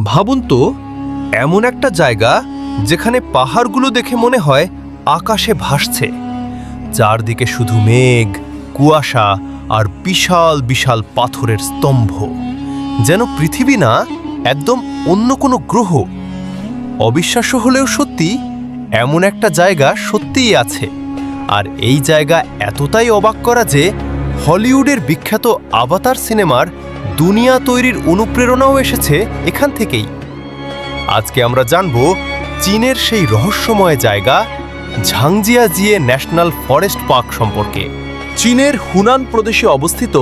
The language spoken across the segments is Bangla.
ভাবুন তো, এমন একটা জায়গা যেখানে পাহাড়গুলো দেখে মনে হয় আকাশে ভাসছে, চারদিকে শুধু মেঘ, কুয়াশা আর বিশাল বিশাল পাথরের স্তম্ভ, যেন পৃথিবী না, একদম অন্য কোনো গ্রহ। অবিশ্বাস্য হলেও সত্যি, এমন একটা জায়গা সত্যিই আছে। আর এই জায়গা এতটাই অবাক করা যে হলিউডের বিখ্যাত আভাতার সিনেমার দুনিয়া তৈরির অনুপ্রেরণাও এসেছে এখান থেকেই। আজকে আমরা জানব চীনের সেই রহস্যময় জায়গা ঝাংজিয়াজিয়ে ন্যাশনাল ফরেস্ট পার্ক সম্পর্কে। চীনের হুনান প্রদেশে অবস্থিত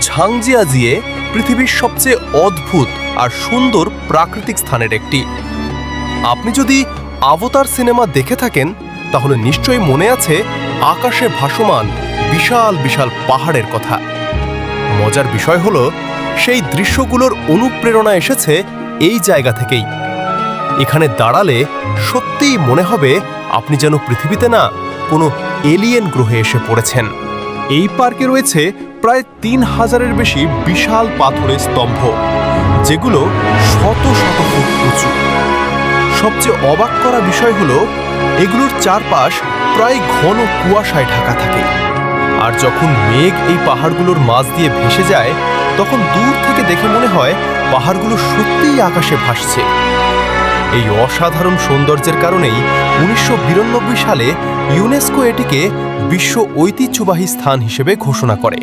ঝাংজিয়াজিয়ে পৃথিবীর সবচেয়ে অদ্ভুত আর সুন্দর প্রাকৃতিক স্থানের একটি। আপনি যদি আভাতার সিনেমা দেখে থাকেন তাহলে নিশ্চয়ই মনে আছে আকাশে ভাসমান বিশাল বিশাল পাহাড়ের কথা। মজার বিষয় হলো, সেই দৃশ্যগুলোর অনুপ্রেরণা এসেছে এই জায়গা থেকেই। এখানে দাঁড়ালে সত্যিই মনে হবে আপনি যেন পৃথিবীতে না, কোনো এলিয়েন গ্রহে এসে পড়েছেন। এই পার্কে রয়েছে প্রায় ৩,০০০-এর বেশি বিশাল পাথরের স্তম্ভ, যেগুলো শত শত ফুট উঁচু। সবচেয়ে অবাক করা বিষয় হলো, এগুলোর চারপাশ প্রায় ঘন কুয়াশায় ঢাকা থাকে। আর যখন মেঘ এই পাহাড়গুলোর মাঝ দিয়ে ভেসে যায়, তখন দূর থেকে দেখে মনে হয় পাহাড়গুলো সত্যিই আকাশে ভাসছে। এই অসাধারণ সৌন্দর্যের কারণেই ১৯৯২ সালে ইউনেস্কো এটিকে বিশ্ব ঐতিহ্যবাহী স্থান হিসেবে ঘোষণা করে।